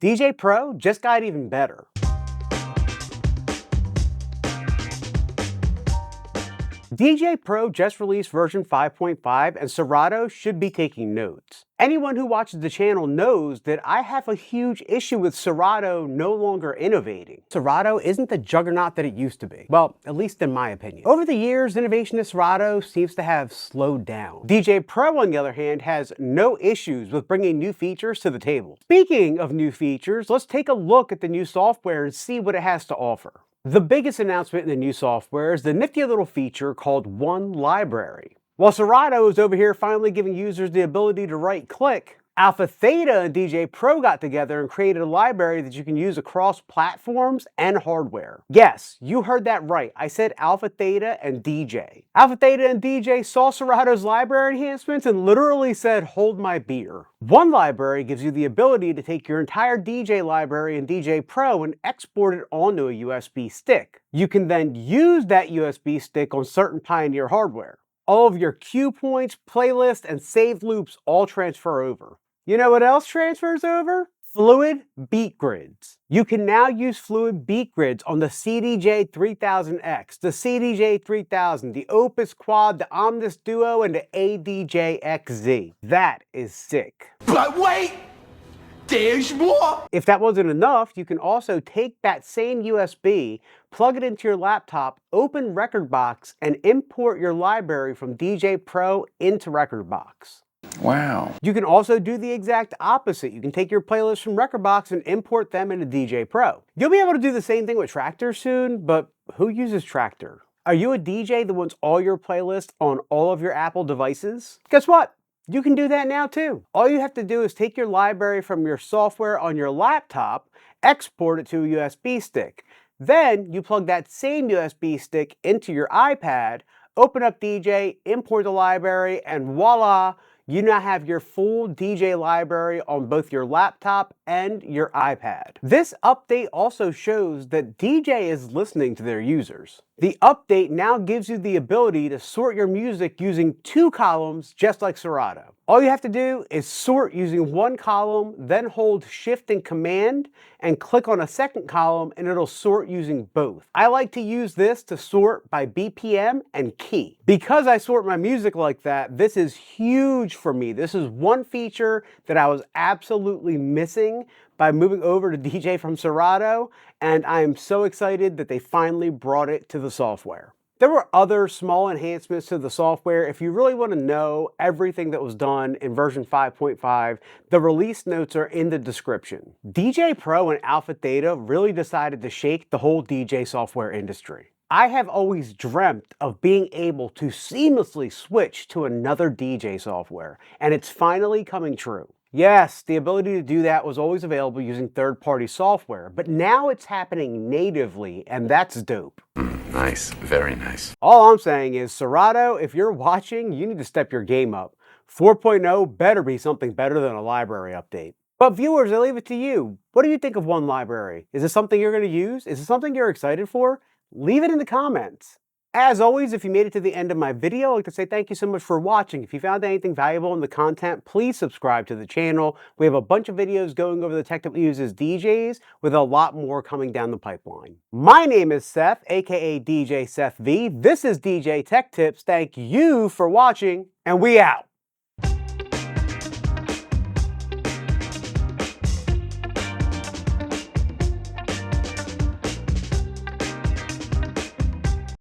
DJay Pro just got even better. DJay Pro just released version 5.5 and Serato should be taking notes. Anyone who watches the channel knows that I have a huge issue with Serato no longer innovating. Serato isn't the juggernaut that it used to be. Well, at least in my opinion. Over the years, innovation at Serato seems to have slowed down. DJay Pro, on the other hand, has no issues with bringing new features to the table. Speaking of new features, let's take a look at the new software and see what it has to offer. The biggest announcement in the new software is the nifty little feature called One Library. While Serato is over here finally giving users the ability to right-click, Alpha Theta and DJay Pro got together and created a library that you can use across platforms and hardware. Yes, you heard that right. I said Alpha Theta and DJay. Alpha Theta and DJay saw Serato's library enhancements and literally said, hold my beer. One Library gives you the ability to take your entire DJay library in DJay Pro and export it onto a USB stick. You can then use that USB stick on certain Pioneer hardware. All of your cue points, playlists, and saved loops all transfer over. You know what else transfers over? Fluid beat grids. You can now use fluid beat grids on the CDJ 3000X, the CDJ 3000, the Opus Quad, the Omnis Duo, and the ADJ XZ. That is sick. But wait! There's more! If that wasn't enough, you can also take that same USB, plug it into your laptop, open Rekordbox, and import your library from DJay Pro into Rekordbox. Wow. You can also do the exact opposite. You can take your playlists from Rekordbox and import them into DJay Pro. You'll be able to do the same thing with Traktor soon, but who uses Traktor? Are you a DJ that wants all your playlists on all of your Apple devices? Guess what? You can do that now too. All you have to do is take your library from your software on your laptop, export it to a USB stick. Then you plug that same USB stick into your iPad, open up DJay, import the library, and voila, you now have your full DJay library on both your laptop and your iPad. This update also shows that DJay is listening to their users. The update now gives you the ability to sort your music using 2 columns, just like Serato. All you have to do is sort using 1 column, then hold Shift and Command, and click on a second column, and it'll sort using both. I like to use this to sort by BPM and key. Because I sort my music like that, this is huge for me. This is one feature that I was absolutely missing by moving over to DJay from Serato, and I am so excited that they finally brought it to the software. There were other small enhancements to the software. If you really want to know everything that was done in version 5.5, the release notes are in the description. DJay Pro and Alpha Theta really decided to shake the whole DJ software industry. I have always dreamt of being able to seamlessly switch to another DJ software, and it's finally coming true. Yes, the ability to do that was always available using third-party software, but now it's happening natively, and that's dope. Nice, very nice. All I'm saying is, Serato, if you're watching, you need to step your game up. 4.0 better be something better than a library update. But viewers, I leave it to you. What do you think of One Library? Is it something you're going to use? Is it something you're excited for? Leave it in the comments. As always, if you made it to the end of my video, I'd like to say thank you so much for watching. If you found anything valuable in the content, please subscribe to the channel. We have a bunch of videos going over the tech that we use as DJs, with a lot more coming down the pipeline. My name is Seth, aka DJ Seth V. This is DJ Tech Tips. Thank you for watching, and we out.